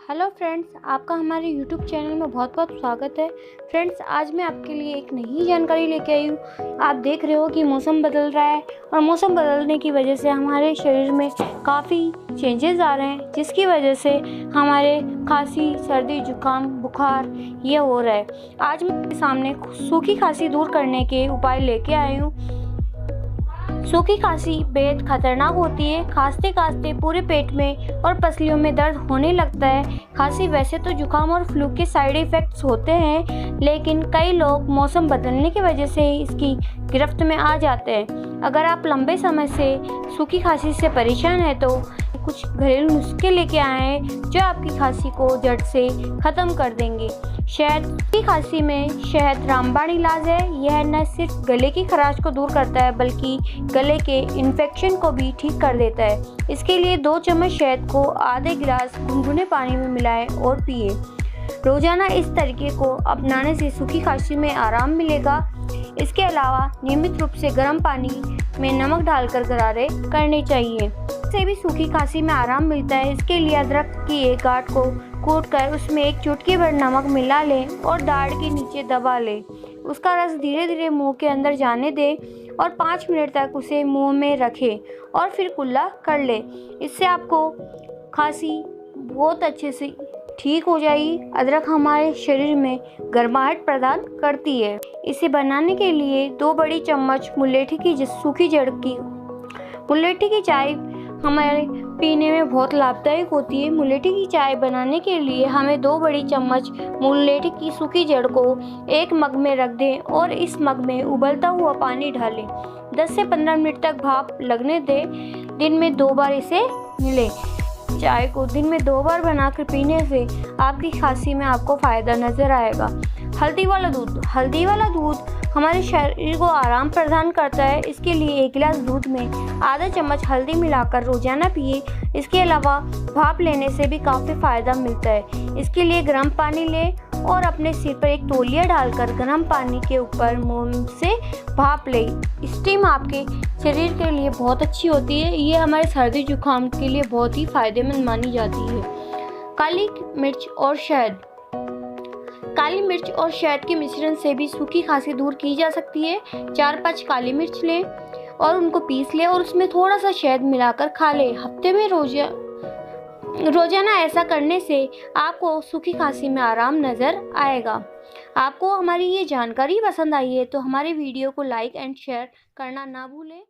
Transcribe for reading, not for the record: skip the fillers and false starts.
Hello friends, आपका हमारे YouTube channel में बहुत बहुत स्वागत है। फ्रेंड्स, आज मैं आपके लिए एक नई जानकारी लेके आई हूँ। आप देख रहे हो कि मौसम बदल रहा है और मौसम बदलने की वजह से हमारे शरीर में काफ़ी चेंजेस आ रहे हैं, जिसकी वजह से हमारे खांसी, सर्दी, जुकाम, बुखार ये हो रहा है। आज मैं आपके सामने सूखी खांसी दूर करने के उपाय लेके आई हूँ। सूखी खांसी बेहद खतरनाक होती है। खांसते खांसते पूरे पेट में और पसलियों में दर्द होने लगता है। खांसी वैसे तो जुकाम और फ्लू के साइड इफ़ेक्ट्स होते हैं, लेकिन कई लोग मौसम बदलने की वजह से इसकी गिरफ्त में आ जाते हैं। अगर आप लंबे समय से सूखी खांसी से परेशान हैं तो कुछ घरेलू नुस्खे लेके आए हैं जो आपकी खांसी को जड़ से ख़त्म कर देंगे। शहद की खांसी में शहद रामबाण इलाज है। यह न सिर्फ गले की खराश को दूर करता है बल्कि गले के इन्फेक्शन को भी ठीक कर देता है। इसके लिए 2 चम्मच शहद को आधे गिलास गुनगुने पानी में मिलाएं और पिए। रोजाना इस तरीके को अपनाने से सूखी खांसी में आराम मिलेगा। इसके अलावा नियमित रूप से गर्म पानी में नमक डालकर गरारे करने चाहिए। इससे भी सूखी खांसी में आराम मिलता है। इसके लिए अदरक की एक गांठ को कूटकर उसमें एक चुटकी भर नमक मिला लें और दाढ़ के नीचे दबा लें। उसका रस धीरे धीरे मुंह के अंदर जाने दें और 5 मिनट तक उसे मुंह में रखें और फिर कुल्ला कर लें। इससे आपको खांसी बहुत अच्छे से ठीक हो जाएगी। अदरक हमारे शरीर में गर्माहट प्रदान करती है। इसे बनाने के लिए 2 बड़ी चम्मच मुलेठी की सूखी जड़ की मुलेठी की चाय हमारे पीने में बहुत लाभदायक होती है। मुलेठी की चाय बनाने के लिए हमें 2 बड़ी चम्मच मुलेठी की सूखी जड़ को एक मग में रख दें और इस मग में उबलता हुआ पानी डालें। 10 से 15 मिनट तक भाप लगने दें। दिन में 2 बार इसे मिलें। चाय को दिन में 2 बार बनाकर पीने से आपकी खांसी में आपको फ़ायदा नज़र आएगा। हल्दी वाला दूध हमारे शरीर को आराम प्रदान करता है। इसके लिए 1 गिलास दूध में आधा चम्मच हल्दी मिलाकर रोजाना पिए। इसके अलावा भाप लेने से भी काफ़ी फ़ायदा मिलता है। इसके लिए गर्म पानी लें और अपने सिर पर एक तौलिया डालकर गर्म पानी के ऊपर मुंह से भाप लें। स्टीम आपके शरीर के लिए बहुत अच्छी होती है। ये हमारे सर्दी जुकाम के लिए बहुत ही फ़ायदेमंद मानी जाती है। काली मिर्च और शहद के मिश्रण से भी सूखी खांसी दूर की जा सकती है। 4-5 काली मिर्च लें और उनको पीस लें और उसमें थोड़ा सा शहद मिलाकर खा लें। हफ्ते में रोजाना ऐसा करने से आपको सूखी खांसी में आराम नज़र आएगा। आपको हमारी ये जानकारी पसंद आई है तो हमारे वीडियो को लाइक एंड शेयर करना ना भूलें।